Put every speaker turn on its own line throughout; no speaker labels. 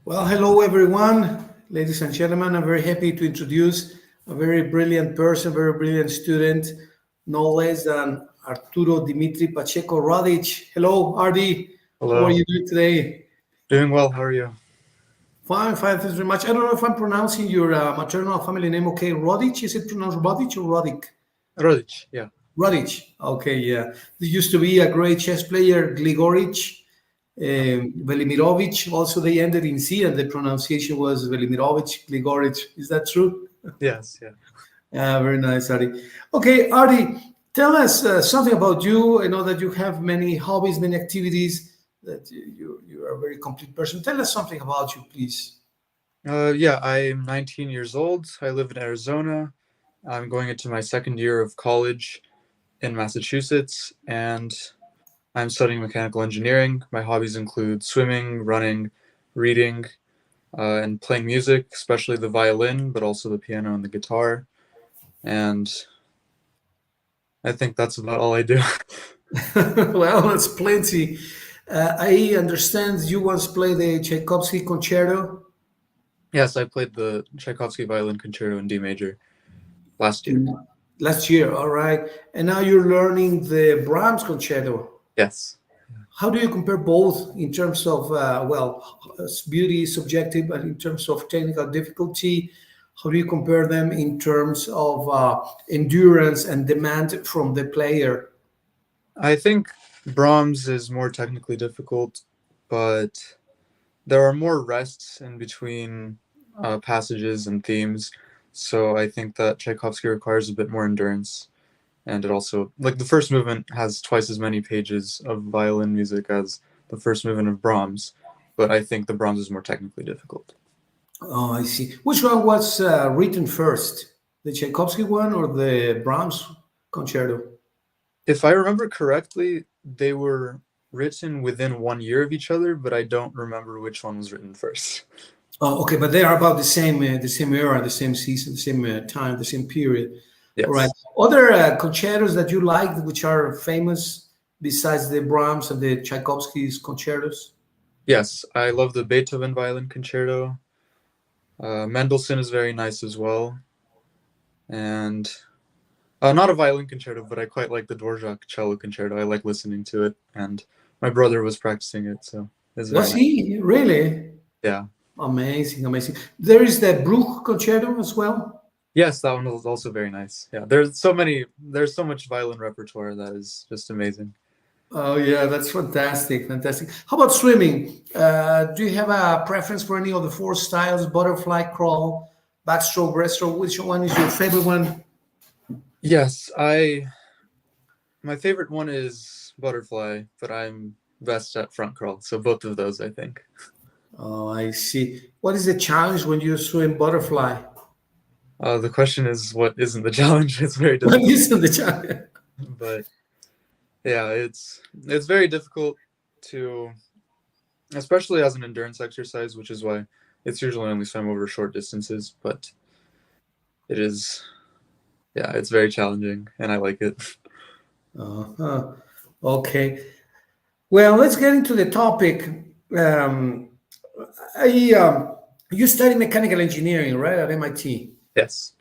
Well, hello everyone, ladies and gentlemen. I'm very happy to introduce a very brilliant person, very brilliant student, no less than Arturo Dimitrije Pacheco-Rodic. Hello, ArDi. How are
Hello.
you doing today?
Doing well. How are you?
Fine, fine. Thanks very much. I don't know if I'm pronouncing your maternal family name okay. Rodic? Is it pronounced Rodic or Rodic?
Rodic. Yeah.
Rodic. Okay, yeah. There used to be a great chess player, Gligoric, Velimirovic. Also, they ended in C, and the pronunciation was Velimirovic, Gligoric. Is that true?
Yes. Yeah.
Very nice, Ardi. Okay, Ardi, tell us something about you. I know that you have many hobbies, many activities. That you are a very complete person. Tell us something about you, please.
Yeah. I'm 19 years old. I live in Arizona. I'm going into my second year of college in Massachusetts, and I'm studying mechanical engineering. My hobbies include swimming, running, reading, and playing music, especially the violin, but also the piano and the guitar. And I think that's about all I do.
Well, that's plenty. I understand you once played the Tchaikovsky concerto
Yes, I played the Tchaikovsky violin concerto in D major last year.
in last year. All right, and now you're learning the Brahms concerto.
Yes.
How do you compare both in terms of, beauty is subjective, but in terms of technical difficulty, how do you compare them in terms of endurance and demand from the player?
I think Brahms is more technically difficult, but there are more rests in between passages and themes. So I think that Tchaikovsky requires a bit more endurance. And it also, like, the first movement has twice as many pages of violin music as the first movement of Brahms, but I think the Brahms is more technically difficult.
Oh, I see. Which one was written first, the Tchaikovsky one or the Brahms concerto?
If I remember correctly, they were written within 1 year of each other, but I don't remember which one was written first.
Oh, okay, but they are about the same era, the same season, the same time, the same period. All right.
Yes.
Other concertos that you like, which are famous besides the Brahms and the Tchaikovsky's concertos?
Yes, I love the Beethoven violin concerto. Mendelssohn is very nice as well, and not a violin concerto, but I quite like the Dvorak cello concerto. I like listening to it, and my brother was practicing it, so it's very
Was
nice.
he really?
Yeah.
Amazing, amazing. There is the Bruch concerto as well.
Yes, that one was also very nice. Yeah, there's so much violin repertoire that is just amazing.
Oh yeah, that's fantastic, fantastic. How about swimming? Do you have a preference for any of the four styles: butterfly, crawl, backstroke, breaststroke? Which one is your favorite one?
Yes, my favorite one is butterfly, but I'm best at front crawl, so both of those I think.
Oh, I see. What is the challenge when you swim butterfly?
The question is what isn't the challenge? It's very
What
difficult,
is the challenge?
but yeah, it's very difficult to, especially as an endurance exercise, which is why it's usually only swim over short distances. But it is, yeah, it's very challenging, and I like it.
Uh-huh. Okay. Well, let's get into the topic. Um, you study mechanical engineering, right, at MIT?
Yes.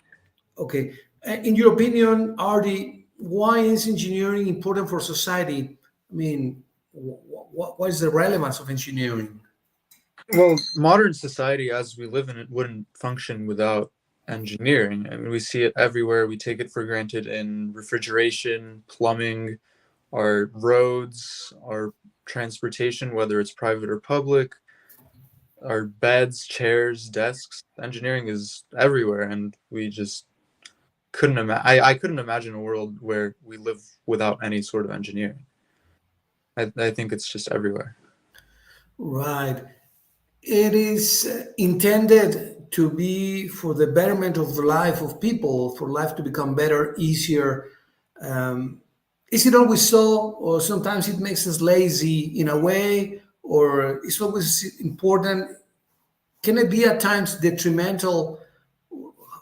Okay. In your opinion, Ardi, why is engineering important for society? I mean, what is the relevance of engineering?
Well, modern society as we live in it wouldn't function without engineering. I mean, we see it everywhere. We take it for granted in refrigeration, plumbing, our roads, our transportation, whether it's private or public, our beds, chairs, desks. Engineering is everywhere, and we just couldn't imagine. I couldn't imagine a world where we live without any sort of engineering. I think it's just everywhere.
Right. It is intended to be for the betterment of the life of people, for life to become better, easier. Um, is it always so, or sometimes it makes us lazy in a way, or it's always important? Can it be at times detrimental?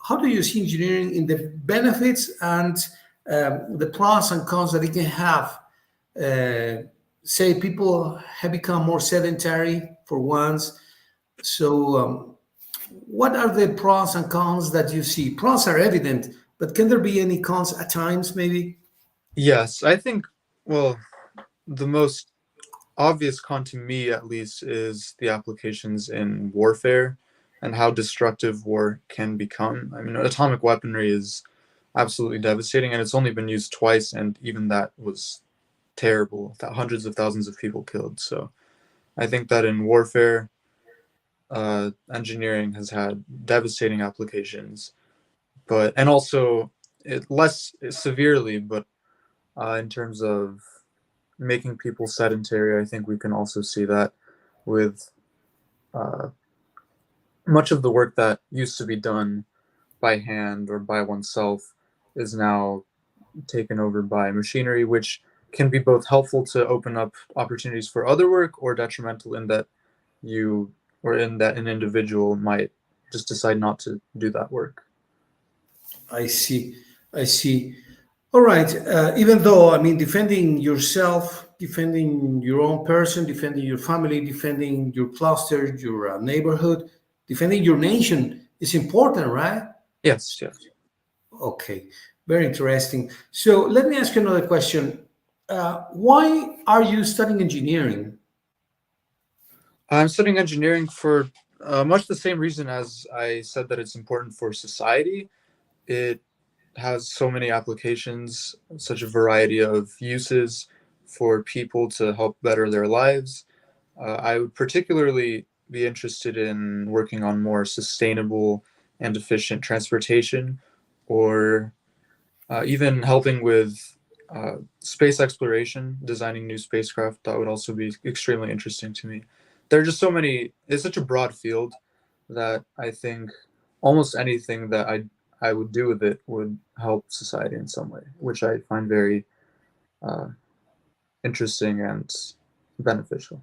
How do you see engineering in the benefits and the pros and cons that it can have? Uh, Say people have become more sedentary for once. So, what are the pros and cons that you see? Pros are evident, but can there be any cons at times, maybe?
Yes, I think, well, the most obvious con to me, at least, is the applications in warfare and how destructive war can become. I mean, atomic weaponry is absolutely devastating, and it's only been used twice, and even that was terrible. Hundreds of thousands of people killed. So I think that in warfare, engineering has had devastating applications, but and also it less severely, but in terms of making people sedentary, I think we can also see that with uh, much of the work that used to be done by hand or by oneself is now taken over by machinery, which can be both helpful to open up opportunities for other work or detrimental in that you or in that an individual might just decide not to do that work.
I see. I see. All right. Even though, I mean, defending yourself, defending your own person, defending your family, defending your cluster, your neighborhood, defending your nation is important, right?
Yes, yes.
Okay. Very interesting. So let me ask you another question. Why are you studying engineering?
I'm studying engineering for much the same reason as I said that it's important for society. It has so many applications, such a variety of uses for people to help better their lives. I would particularly be interested in working on more sustainable and efficient transportation, or even helping with space exploration, designing new spacecraft. That would also be extremely interesting to me. There are just so many, it's such a broad field that I think almost anything that I would do with it would help society in some way, which I find very uh, interesting and beneficial.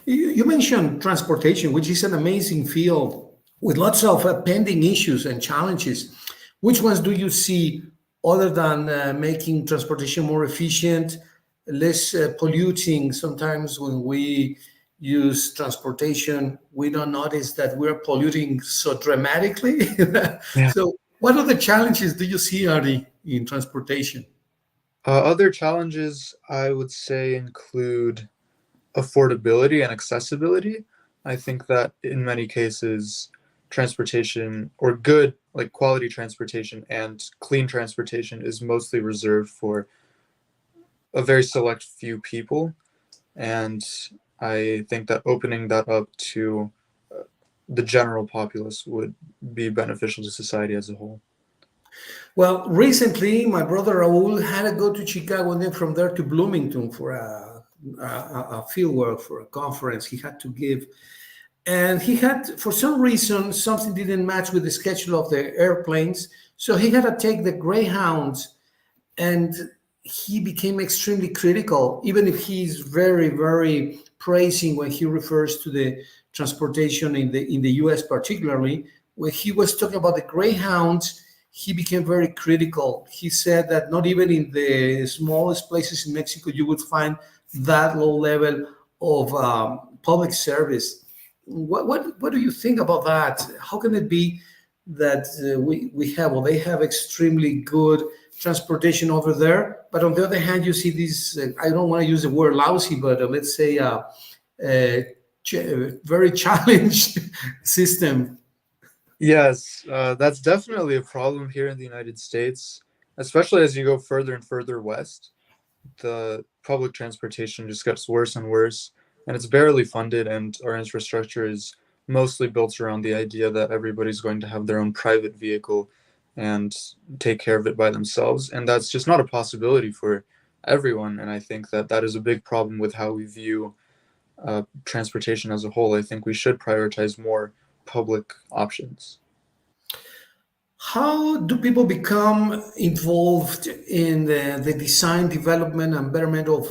You mentioned transportation, which is an amazing field with lots of pending issues and challenges. Which ones do you see other than making transportation more efficient, less polluting? Sometimes when we use transportation, we don't notice that we're polluting so dramatically.
Yeah.
So, what other challenges do you see, Ari, in transportation?
Other challenges I would say include affordability and accessibility. I think that in many cases, transportation or good, like quality transportation and clean transportation, is mostly reserved for a very select few people. And I think that opening that up to the general populace would be beneficial to society as a whole.
Well, recently, my brother Raul had to go to Chicago and then from there to Bloomington for a field work for a conference he had to give. And he had, for some reason, something didn't match with the schedule of the airplanes. So he had to take the Greyhounds, and he became extremely critical, even if he's very, very praising when he refers to the transportation in the US particularly. When he was talking about the Greyhounds, he became very critical. He said that not even in the smallest places in Mexico you would find that low level of public service. What do you think about that? How can it be that we have, well, they have extremely good transportation over there, but on the other hand, you see these, I don't want to use the word lousy, but let's say very challenged system.
Yes, that's definitely a problem here in the United States, especially as you go further and further west. The public transportation just gets worse and worse, and it's barely funded, and our infrastructure is mostly built around the idea that everybody's going to have their own private vehicle and take care of it by themselves, and that's just not a possibility for everyone. And I think that that is a big problem with how we view transportation as a whole. I think we should prioritize more public options.
How do people become involved in the design, development, and betterment of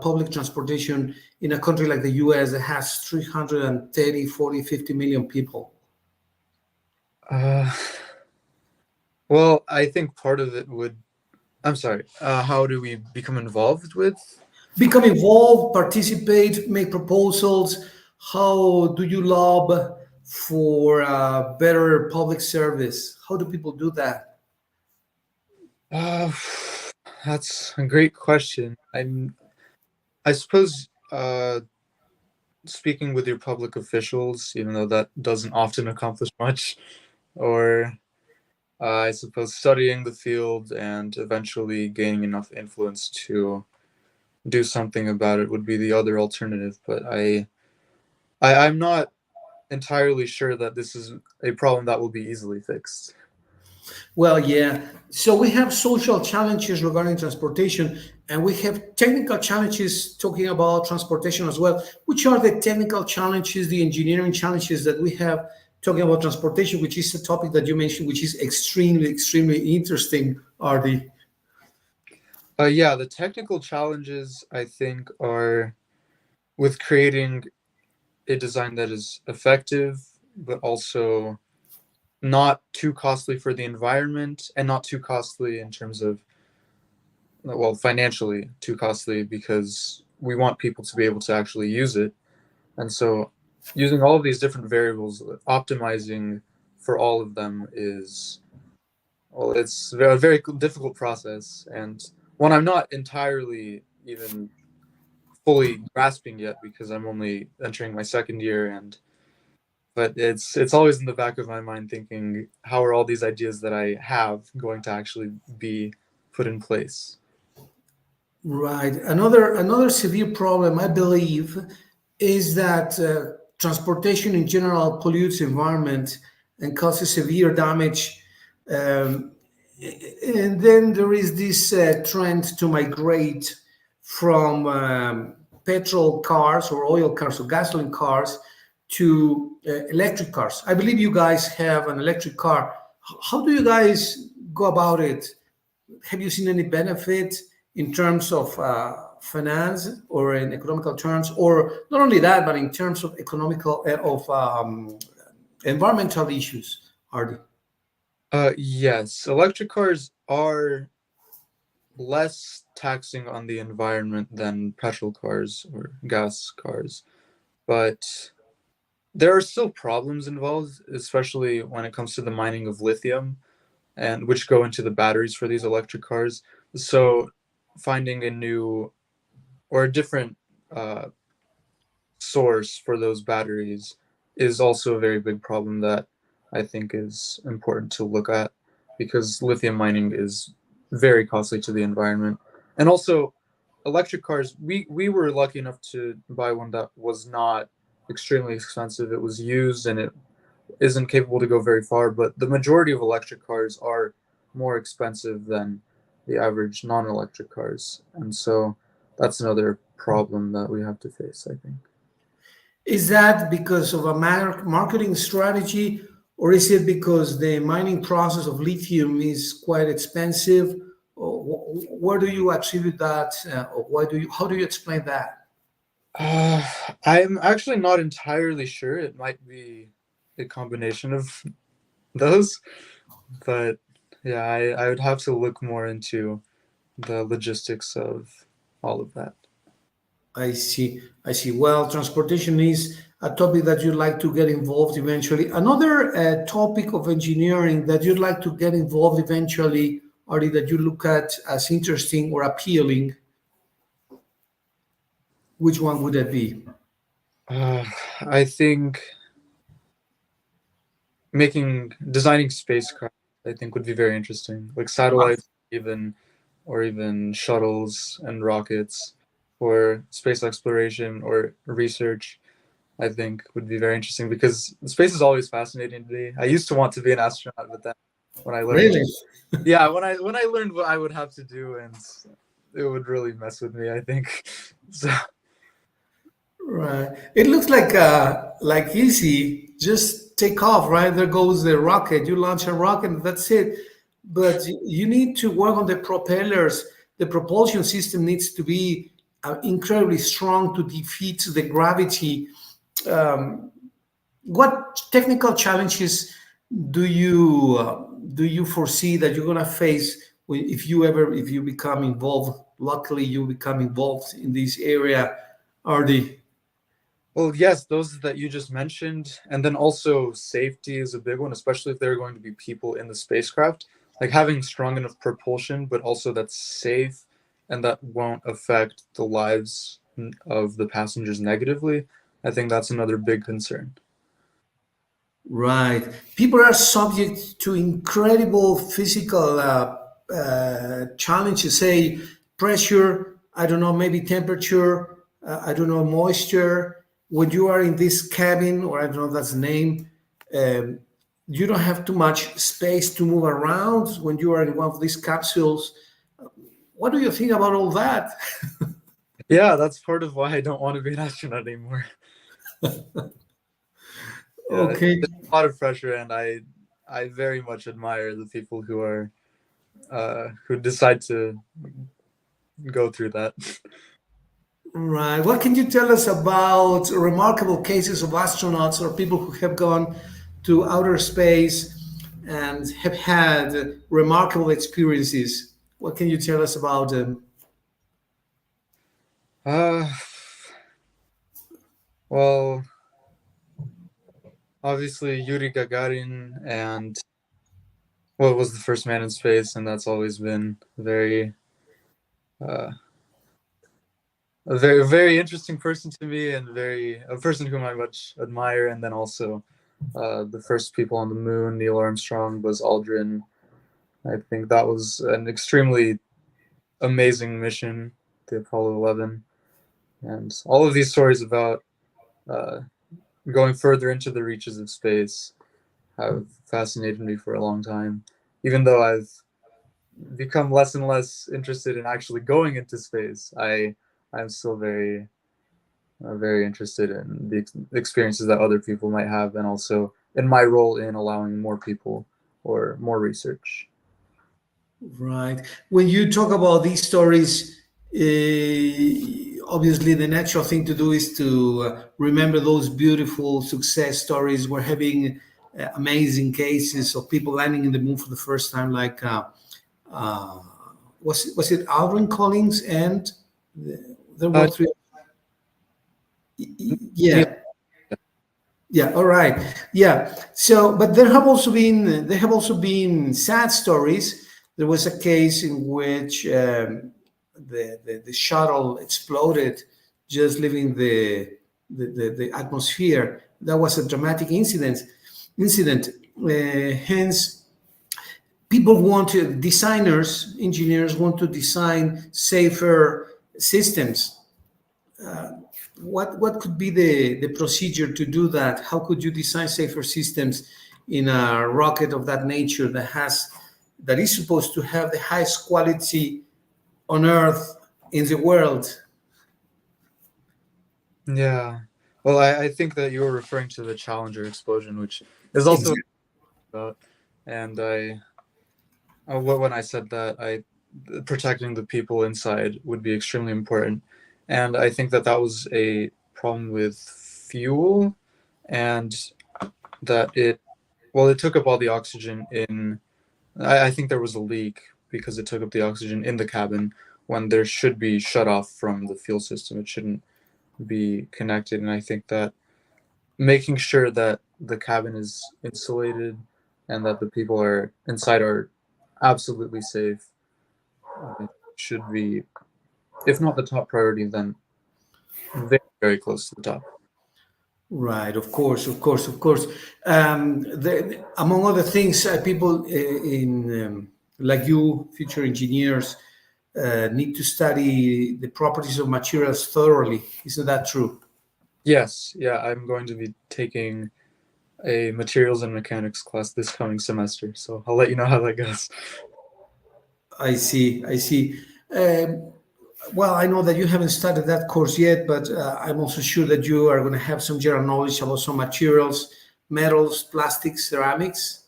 public transportation in a country like the US that has 330, 40, 50 million people?
Uh, well, I think part of it would, I'm sorry, how do we become involved with?
Become involved, participate, make proposals. How do you lob for better public service? How do people do that?
Uh, that's a great question. I suppose speaking with your public officials, even though that doesn't often accomplish much, or I suppose studying the field and eventually gaining enough influence to do something about it would be the other alternative. But I'm not entirely sure that this is a problem that will be easily fixed.
Well, yeah. So we have social challenges regarding transportation, and we have technical challenges talking about transportation as well. Which are the technical challenges, the engineering challenges that we have talking about transportation, which is a topic that you mentioned, which is extremely, extremely interesting, RD?
Yeah, the technical challenges I think are with creating a design that is effective, but also not too costly for the environment and not too costly in terms of, well, financially too costly because we want people to be able to actually use it. And so using all of these different variables, optimizing for all of them is, well, it's a very difficult process and one I'm not entirely even fully grasping yet because I'm only entering my second year, and but it's always in the back of my mind thinking how are all these ideas that I have going to actually be put in place.
Right. Another severe problem, I believe, is that transportation in general pollutes the environment and causes severe damage. Um, and then there is this trend to migrate from petrol cars or oil cars or gasoline cars to electric cars. I believe you guys have an electric car. How do you guys go about it? Have you seen any benefit in terms of finance or in economical terms, or not only that, but in terms of economical of environmental issues, Ardi?
Yes, electric cars are less taxing on the environment than petrol cars or gas cars, but there are still problems involved, especially when it comes to the mining of lithium and which go into the batteries for these electric cars. So finding a new or a different uh, source for those batteries is also a very big problem that I think is important to look at because lithium mining is very costly to the environment. And also electric cars, we were lucky enough to buy one that was not extremely expensive. It was used and it isn't capable to go very far, but the majority of electric cars are more expensive than the average non-electric cars. And so that's another problem that we have to face, I think.
Is that because of a marketing strategy, or is it because the mining process of lithium is quite expensive? Or where do you attribute that? Or why do you? How do you explain that?
Uh, I'm actually not entirely sure. It might be a combination of those, but yeah, I would have to look more into the logistics of all of that.
I see. I see. Well, transportation is a topic that you'd like to get involved eventually. Another topic of engineering that you'd like to get involved eventually, or that you look at as interesting or appealing, which one would that be?
Uh, I think designing spacecraft, I think would be very interesting, like satellites, even or even shuttles and rockets for space exploration or research. I think would be very interesting because space is always fascinating to me. I used to want to be an astronaut, but then when I learned,
Really?
yeah, when I learned what I would have to do, and it would really mess with me, I think. So
Right. It looks like easy. Just take off, right? There goes the rocket. You launch a rocket, that's it. But you need to work on the propellers. The propulsion system needs to be incredibly strong to defeat the gravity. Um, what technical challenges do you foresee that you're gonna face if you become involved? Luckily, you become involved in this area, RD.
Well, yes, those that you just mentioned, and then also safety is a big one, especially if there are going to be people in the spacecraft. Like having strong enough propulsion, but also that's safe and that won't affect the lives of the passengers negatively. I think that's another big concern.
Right. People are subject to incredible physical challenges, say pressure, I don't know, maybe temperature, I don't know, moisture. When you are in this cabin, or I don't know if that's the name, um, you don't have too much space to move around when you are in one of these capsules. What do you think about all that?
Yeah, that's part of why I don't want to be an astronaut anymore. Yeah,
Okay.
it's a lot of pressure, and I very much admire the people who decide to go through that.
Right. What can you tell us about remarkable cases of astronauts or people who have gone to outer space and have had remarkable experiences? What can you tell us about them?
Uh, well, obviously Yuri Gagarin and well, was the first man in space, and that's always been uh, a very interesting person to me, and very a person whom I much admire. And then also the first people on the moon, Neil Armstrong, Buzz Aldrin. I think that was an extremely amazing mission, the Apollo 11, and all of these stories about uh, going further into the reaches of space have fascinated me for a long time. Even though I've become less and less interested in actually going into space, I'm still very interested in the experiences that other people might have, and also in my role in allowing more people or more research.
Right. When you talk about these stories, obviously the natural thing to do is to remember those beautiful success stories. We're having amazing cases of people landing in the moon for the first time, like uh, was it Alvin Collins and there were
Uh,
three.
Neil,
Yeah, yeah, all right. Yeah. So, but there have also been sad stories. There was a case in which the shuttle exploded just leaving the atmosphere. That was a dramatic incident. Hence, people want to designers, engineers want to design safer systems. What could be the procedure to do that? How could you design safer systems in a rocket of that nature that is supposed to have the highest quality on Earth in the world?
yeah. Well, I think that you were referring to the Challenger explosion, which is also
Exactly.
about, and when I said that, I protecting the people inside would be extremely important, and I think that that was a problem with fuel, and that it took up all the oxygen in. I think there was a leak because it took up the oxygen in the cabin when there should be shut off from the fuel system. It shouldn't be connected, and I think that making sure that the cabin is insulated and that the people are inside are absolutely safe should be, if not the top priority, then very close to the top.
Right, of course, of course, of course. Among other things, people in like you, future engineers, need to study the properties of materials thoroughly. Isn't that true?
Yes, yeah, I'm going to be taking a materials and mechanics class this coming semester, so I'll let you know how that goes.
I see. I see. Um, well, I know that you haven't started that course yet, but I'm also sure that you are going to have some general knowledge about some materials, metals, plastics, ceramics.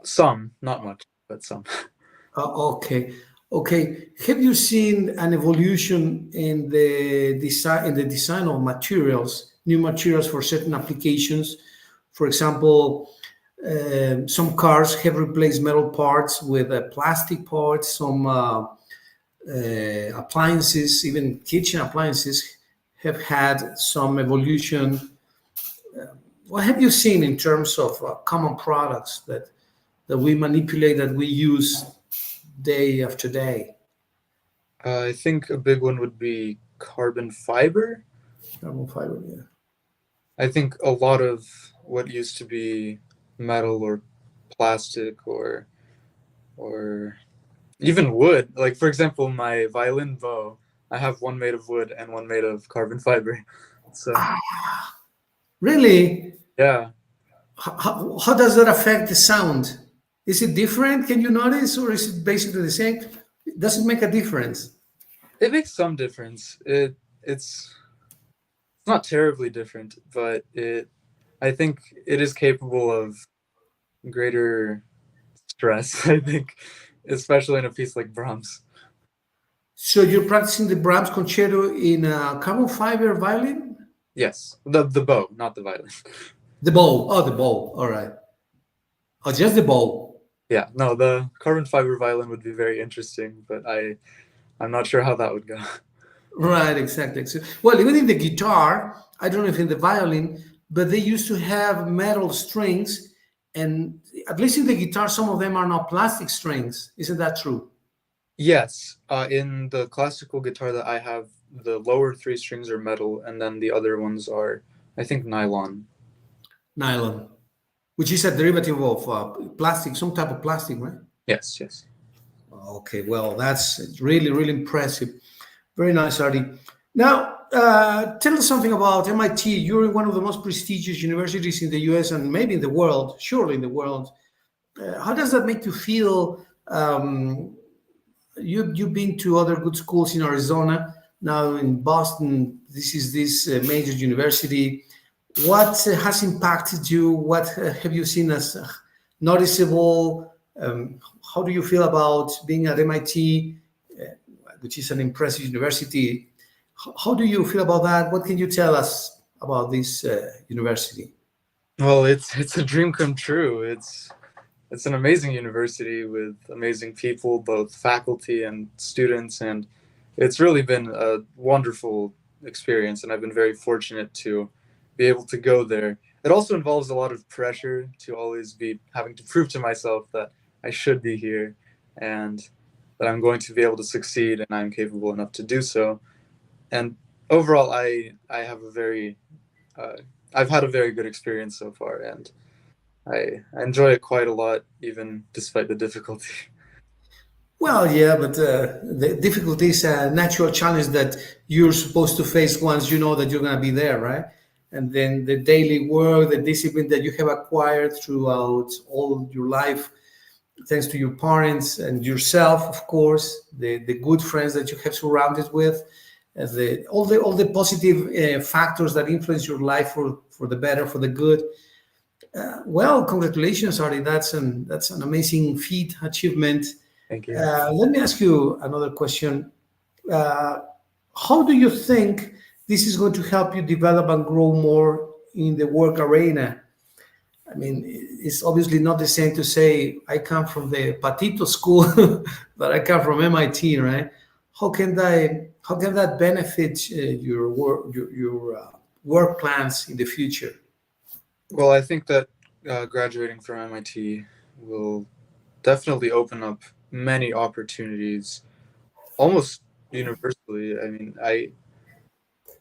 Some, not much, but some.
Okay, okay. Have you seen an evolution in the design of materials, new materials for certain applications? For example, some cars have replaced metal parts with plastic parts. Some appliances, even kitchen appliances, have had some evolution. What have you seen in terms of common products that we manipulate, that we use day after day?
I think a big one would be carbon fiber.
Carbon fiber, yeah.
I think a lot of what used to be metal or plastic or even wood, like for example, my violin bow, I have one made of wood and one made of carbon fiber. So
Really?
yeah,
How does that affect the sound? Is it different? Can you notice, or is it basically the same? Does it make a difference?
it makes some difference. It's not terribly different, but I think it is capable of greater stress, I think, especially in a piece like Brahms.
So you're practicing the Brahms concerto in a carbon fiber violin?
Yes, the bow, not the violin.
The bow. Oh, the bow. All right. Oh, just the bow.
Yeah, no, the carbon fiber violin would be very interesting, but I'm not sure how that would go.
Right, exactly. So, well, even in the guitar, I don't know if in the violin, but they used to have metal strings, and at least in the guitar, some of them are not plastic strings. Isn't that true?
Yes, in the classical guitar that I have, the lower three strings are metal, and then the other ones are, I think, nylon.
Nylon, which is a derivative of plastic, some type of plastic, right?
Yes, yes.
Okay, well, that's really, really impressive. Very nice, Artie. Now, tell us something about MIT. You're in one of the most prestigious universities in the US and maybe in the world, surely in the world. How does that make you feel? You've been to other good schools in Arizona, now in Boston. This is this major university. What has impacted you? What have you seen as noticeable? How do you feel about being at MIT, which is an impressive university? How do you feel about that? What can you tell us about this university?
Well, it's a dream come true. It's an amazing university with amazing people, both faculty and students, and it's really been a wonderful experience, and I've been very fortunate to be able to go there. It also involves a lot of pressure to always be having to prove to myself that I should be here and that I'm going to be able to succeed and I'm capable enough to do so. And overall, I have a very I've had a very good experience so far, and I enjoy it quite a lot, even despite the difficulty.
Well, yeah, but the difficulty is a natural challenge that you're supposed to face once you know that you're going to be there, right? And then the daily work, the discipline that you have acquired throughout all your life, thanks to your parents and yourself, of course, the good friends that you have surrounded with, all the positive factors that influence your life for the better, for the good. Well, congratulations, Artie. That's an amazing feat, achievement.
Thank you.
Let me ask you another question. Uh, how do you think this is going to help you develop and grow more in the work arena? I mean, it's obviously not the same to say I come from the Patito school, but I come from MIT, right? How can that benefit your work plans in the future?
Well, I think that graduating from MIT will definitely open up many opportunities, almost universally. I mean,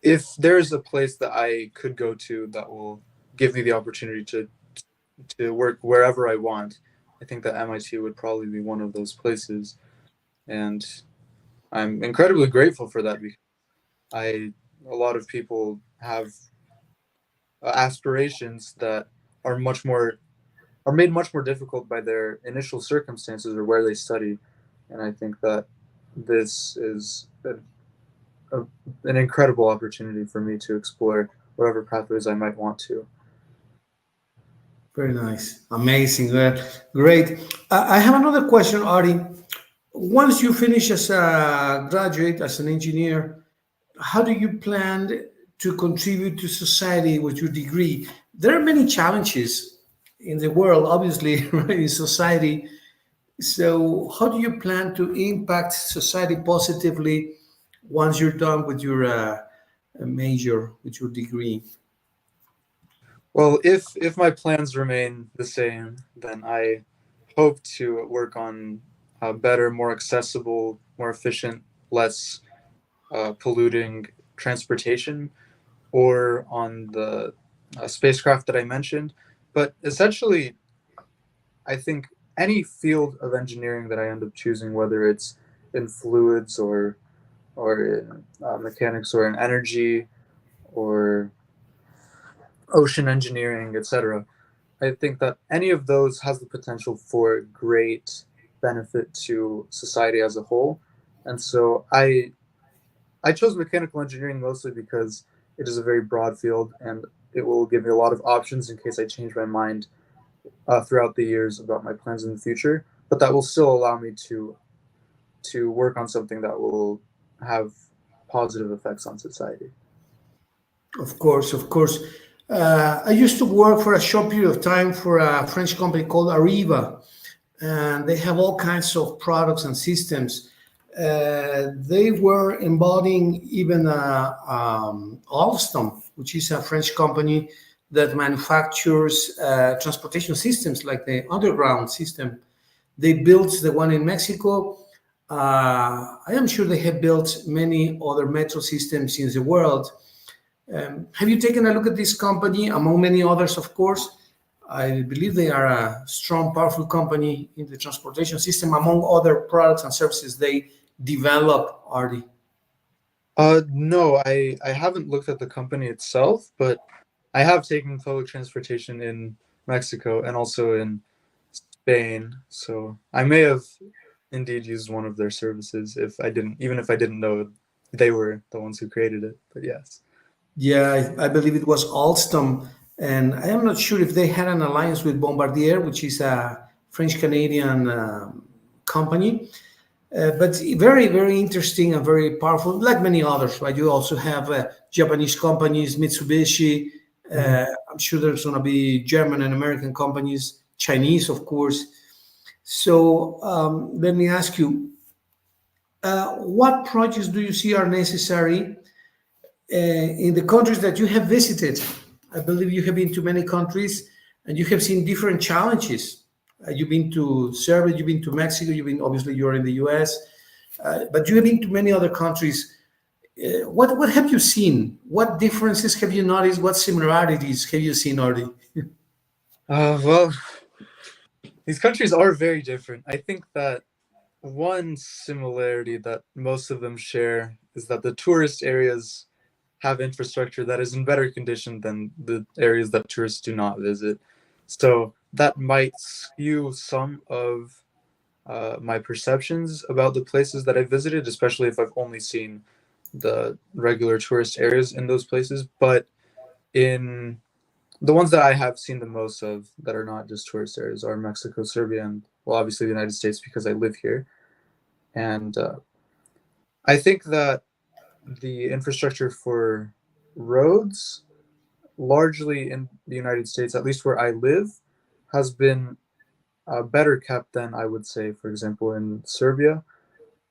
if there's a place that I could go to that will give me the opportunity to work wherever I want, I think that MIT would probably be one of those places, and I'm incredibly grateful for that because I a lot of people have aspirations that are much more are made much more difficult by their initial circumstances or where they study, and I think that this is a, an incredible opportunity for me to explore whatever pathways I might want to.
Very nice. Amazing. Great. I have another question, Artie. Once you finish as a graduate, as an engineer, how do you plan to contribute to society with your degree? There are many challenges in the world, obviously, right, in society. So, how do you plan to impact society positively once you're done with your major with your degree?
Well, if my plans remain the same, then I hope to work on better, more accessible, more efficient, less polluting transportation, or on the spacecraft that I mentioned. But essentially, I think any field of engineering that I end up choosing, whether it's in fluids or in mechanics or in energy or ocean engineering, etc., I think that any of those has the potential for great benefit to society as a whole. And so I chose mechanical engineering mostly because it is a very broad field and it will give me a lot of options in case I change my mind throughout the years about my plans in the future. But that will still allow me to work on something that will have positive effects on society.
Of course, of course. I used to work for a short period of time for a French company called Arriva, and they have all kinds of products and systems. They were embodying even Alstom, which is a French company that manufactures transportation systems like the underground system. They built the one in Mexico. I am sure they have built many other metro systems in the world. Have you taken a look at this company, among many others, of course? I believe they are a strong, powerful company in the transportation system. Among other products and services they develop, ArDi.
No, I haven't looked at the company itself, but I have taken public transportation in Mexico and also in Spain. So I may have indeed used one of their services even if I didn't know they were the ones who created it. But yes.
Yeah, I believe it was Alstom, and I am not sure if they had an alliance with Bombardier, which is a French Canadian company. But very, very interesting and very powerful, like many others, right? You also have Japanese companies, Mitsubishi. I'm sure there's going to be German and American companies, Chinese, of course. So let me ask you, what projects do you see are necessary in the countries that you have visited? I believe you have been to many countries and you have seen different challenges. You've been to Serbia, you've been to Mexico, obviously you're in the US, but you have been to many other countries. What have you seen? What differences have you noticed? What similarities have you seen, ArDi?
Well, these countries are very different. I think that one similarity that most of them share is that the tourist areas have infrastructure that is in better condition than the areas that tourists do not visit. So that might skew some of my perceptions about the places that I visited, especially if I've only seen the regular tourist areas in those places. But in the ones that I have seen the most of that are not just tourist areas are Mexico, Serbia, and well, obviously the United States because I live here. And I think that the infrastructure for roads, largely in the United States, at least where I live, has been better kept than I would say, for example, in Serbia.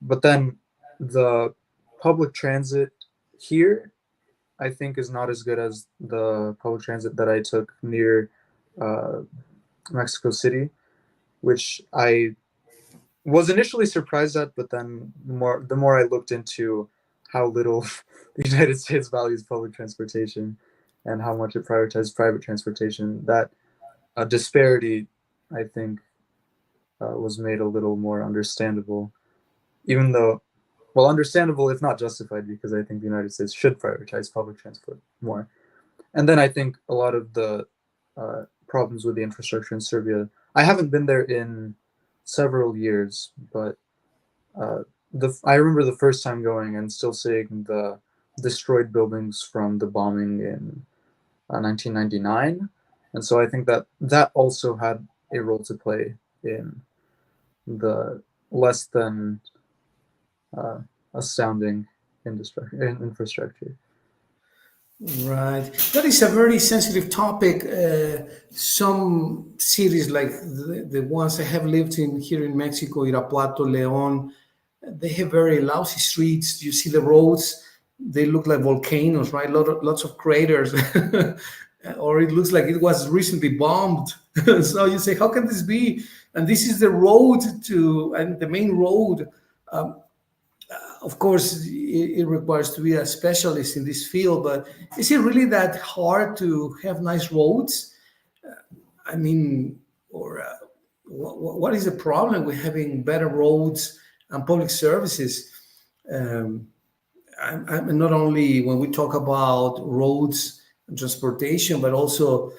But then the public transit here, I think, is not as good as the public transit that I took near uh, Mexico City, which I was initially surprised at, but then the more I looked into how little the United States values public transportation and how much it prioritizes private transportation, that disparity, I think, was made a little more understandable, even though, well, understandable if not justified, because I think the United States should prioritize public transport more. And then I think a lot of the problems with the infrastructure in Serbia, I haven't been there in several years, but I remember the first time going and still seeing the destroyed buildings from the bombing in 1999, and so I think that that also had a role to play in the less than uh, astounding infrastructure.
Right. That is a very sensitive topic. Some cities, like the ones I have lived in here in Mexico, Irapuato, León, they have very lousy streets. You see the roads, they look like volcanoes, right? Lots of craters, or it looks like it was recently bombed. So you say, how can this be? And this is the road to, and the main road. Of course, it requires to be a specialist in this field, but is it really that hard to have nice roads? I mean, or what is the problem with having better roads and public services? Um, I'm not only when we talk about roads and transportation, but also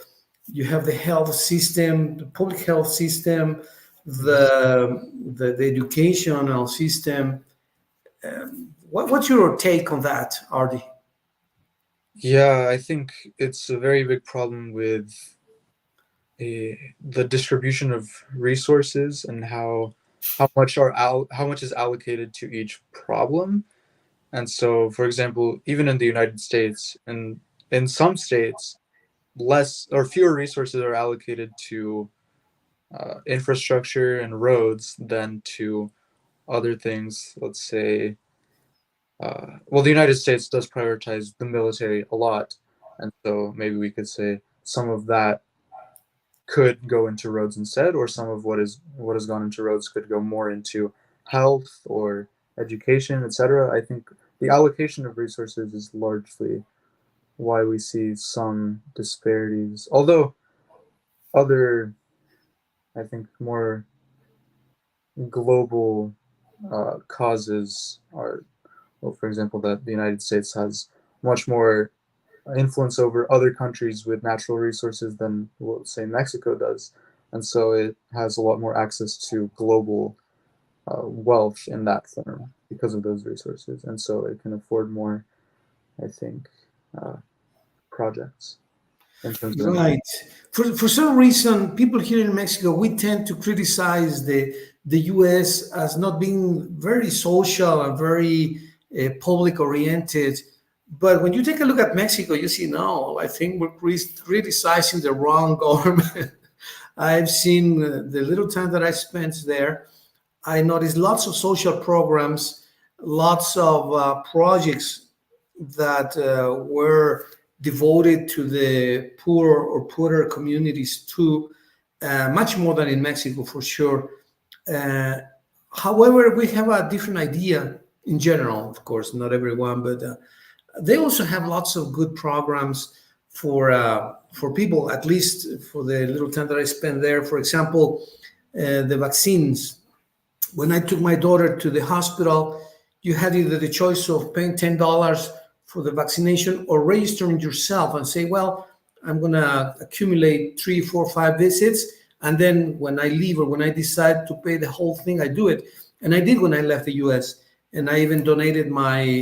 you have the health system, the public health system,
Mhm.
the educational system. What's your take on that, Ardi?
Yeah, I think it's a very big problem with the distribution of resources and how much is allocated to each problem. And so, for example, even in the United States, and in some states, less or fewer resources are allocated to infrastructure and roads than to other things. Let's say, well, the United States does prioritize the military a lot, and so maybe we could say some of that could go into roads instead, or some of what has gone into roads could go more into health or education, etc. I think the allocation of resources is largely why we see some disparities. Although other, I think, more global causes are, well, for example, that the United States has much more influence over other countries with natural resources than, well, say, Mexico does. And so it has a lot more access to global wealth in that form because of those resources. And so it can afford more, I think, uh, projects in terms of.
Right. For some reason, people here in Mexico, we tend to criticize the U.S. as not being very social and very public oriented. But when you take a look at Mexico, you see, no, I think we're criticizing the wrong government. I've seen the little time that I spent there, I noticed lots of social programs, lots of projects that were devoted to the poor or poorer communities too, much more than in Mexico for sure. Uh, However, we have a different idea in general, of course, not everyone, but they also have lots of good programs for people, at least for the little time that I spent there. For example, the vaccines. When I took my daughter to the hospital, you had either the choice of paying $10 for the vaccination or registering yourself and say, well, I'm going to accumulate 3, 4, 5 visits. And then when I leave or when I decide to pay the whole thing, I do it. And I did when I left the US. And I even donated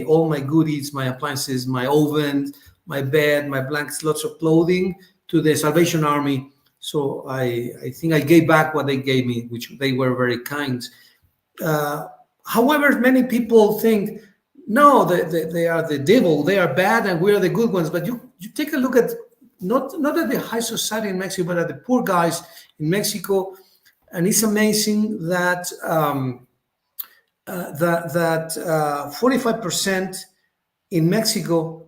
all my goodies, my appliances, my oven, my bed, my blankets, lots of clothing to the Salvation Army. So I think I gave back what they gave me, which they were very kind. Uh, However, many people think, no, they are the devil, they are bad, and we are the good ones. But you take a look at not at the high society in Mexico, but at the poor guys in Mexico, and it's amazing that 45% in Mexico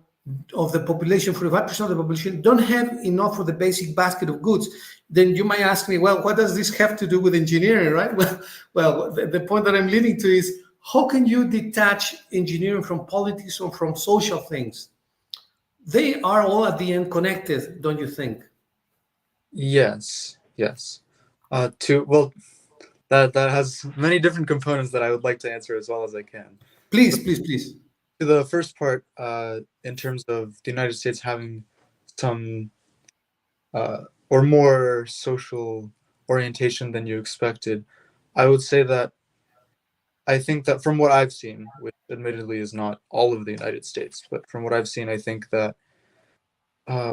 of the population, 45% of the population, don't have enough for the basic basket of goods. Then you might ask me, well, what does this have to do with engineering, right? Well, the point that I'm leading to is how can you detach engineering from politics or from social things? They are all at the end connected, don't you think?
Yes, yes. To well, that has many different components that I would like to answer as well as I can. So
Please, please, please.
to the first part, in terms of the United States having some or more social orientation than you expected, I would say that I think that from what I've seen, which admittedly is not all of the United States, but from what I've seen, I think that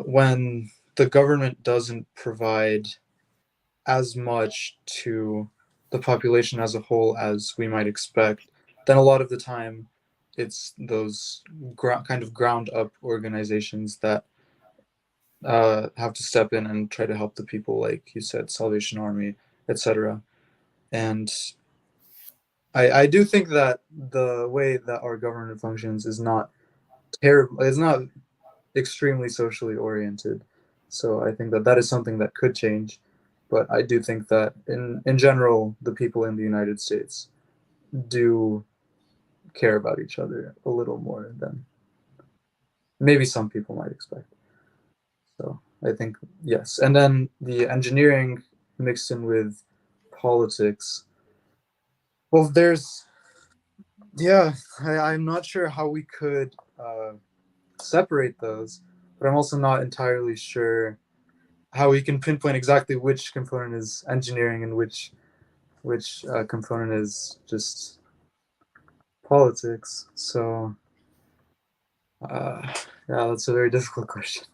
when the government doesn't provide as much to the population as a whole as we might expect, then a lot of the time it's those kind of ground up organizations that have to step in and try to help the people, like you said, Salvation Army, etc. And I do think that the way that our government functions is not terrible. It's not extremely socially oriented. So I think that that is something that could change. But I do think that in general, the people in the United States do care about each other a little more than maybe some people might expect. So I think yes. And then the engineering mixed in with politics. Well, there's yeah. I'm not sure how we could separate those, but I'm also not entirely sure how we can pinpoint exactly which component is engineering and which component is just politics. So uh, yeah, that's a very difficult question.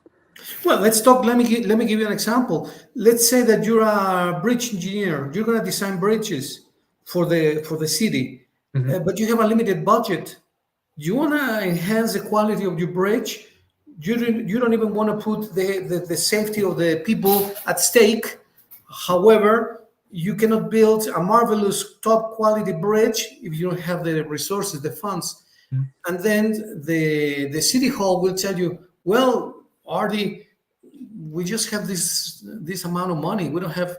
Well, let's talk. Let me give you an example. Let's say that you're a bridge engineer. You're going to design bridges for the city,
Hmm.
but you have a limited budget. You want to enhance the quality of your bridge. You don't even want to put the safety of the people at stake. However, you cannot build a marvelous top quality bridge if you don't have the resources, the funds. And then the city hall will tell you, well, ArDi, we just have this amount of money. We don't have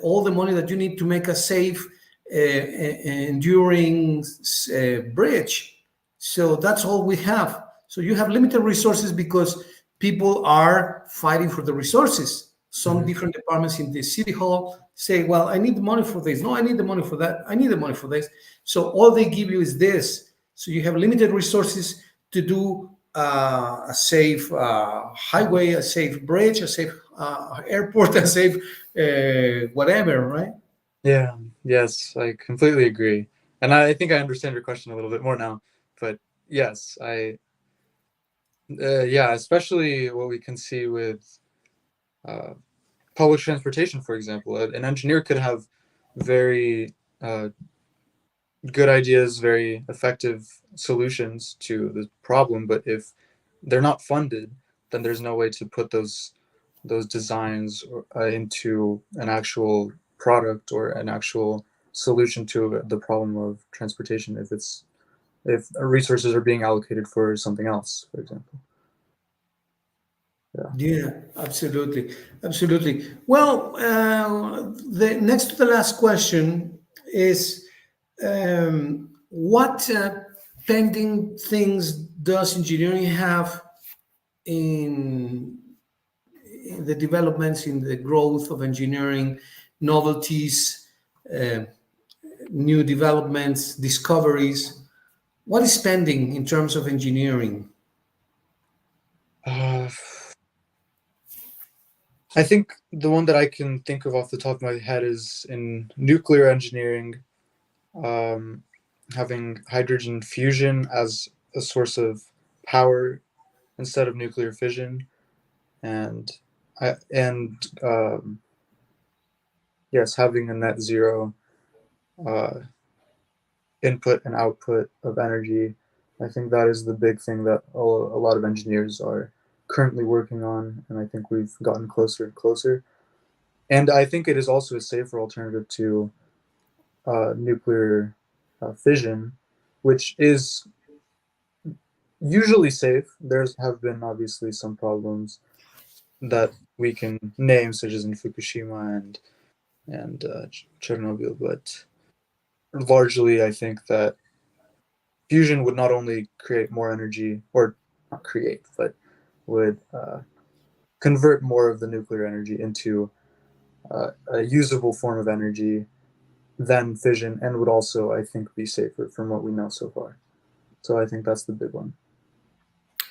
all the money that you need to make a safe, enduring bridge. So that's all we have. So you have limited resources because people are fighting for the resources. Some
Hmm.
different departments in the city hall say, well, I need the money for this. No, I need the money for that. I need the money for this. So all they give you is this. So you have limited resources to do a safe highway, a safe bridge, a safe airport, a safe whatever, right?
Yeah. Yes, I completely agree, and I think I understand your question a little bit more now. But yes, I yeah, especially what we can see with uh, public transportation, for example. An engineer could have very good ideas, very effective solutions to the problem, but if they're not funded, then there's no way to put those designs into an actual product or an actual solution to the problem of transportation if resources are being allocated for something else, for example. Yeah.
Yeah, absolutely, absolutely. Well, the next to the last question is, what pending things does engineering have in, in the developments, in the growth of engineering, novelties, uh, new developments, discoveries? What is pending in terms of engineering?
Uh, I think the one that I can think of off the top of my head is in nuclear engineering, um, having hydrogen fusion as a source of power instead of nuclear fission, and and yes, having a net zero uh, input and output of energy. I think that is the big thing that a lot of engineers are currently working on, and I think we've gotten closer and closer. And I think it is also a safer alternative to nuclear fission, which is usually safe. There's have been obviously some problems that we can name, such as in Fukushima and Chernobyl, but largely I think that fusion would not only create more energy, or not create, but would convert more of the nuclear energy into a usable form of energy than fission, and would also, I think, be safer from what we know so far. So I think that's the big one.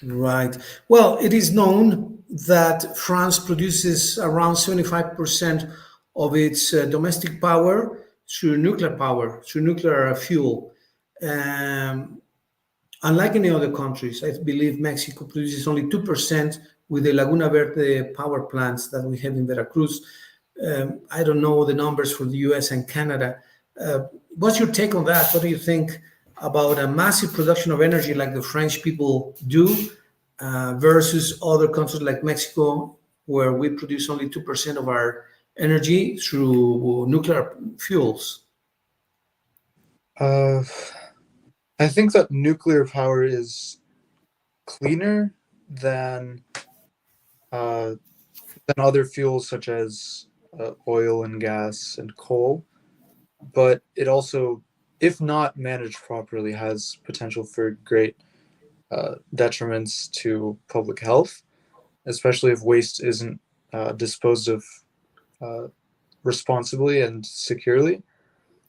Right. Well, it is known that France produces around 75% of its domestic power through nuclear fuel. Um, Unlike any other countries, I believe Mexico produces only 2% with the Laguna Verde power plants that we have in Veracruz. I don't know the numbers for the US and Canada. What's your take on that? What do you think about a massive production of energy like the French people do versus other countries like Mexico, where we produce only 2% of our energy through nuclear fuels?
Uh, I think that nuclear power is cleaner than other fuels such as oil and gas and coal, but it also, if not managed properly, has potential for great detriments to public health, especially if waste isn't disposed of uh, responsibly and securely.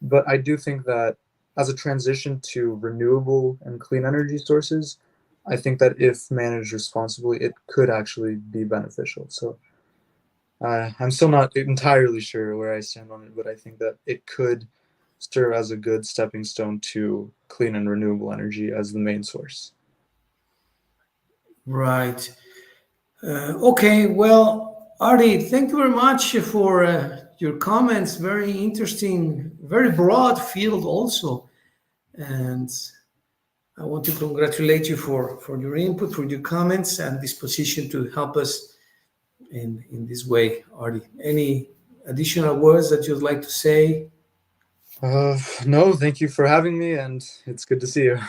But I do think that as a transition to renewable and clean energy sources, I think that if managed responsibly, it could actually be beneficial. So I'm still not entirely sure where I stand on it, but I think that it could serve as a good stepping stone to clean and renewable energy as the main source.
Right. Okay. Well, ArDi, thank you very much for your comments. Very interesting, very broad field also. And I want to congratulate you for your input, for your comments, and disposition to help us in this way, ArDi. Any additional words that you'd like to say?
No, thank you for having me, and it's good to see you.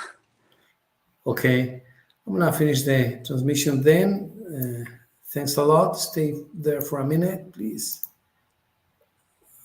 Okay. I'm going to finish the transmission then. Thanks a lot. Stay there for a minute, please.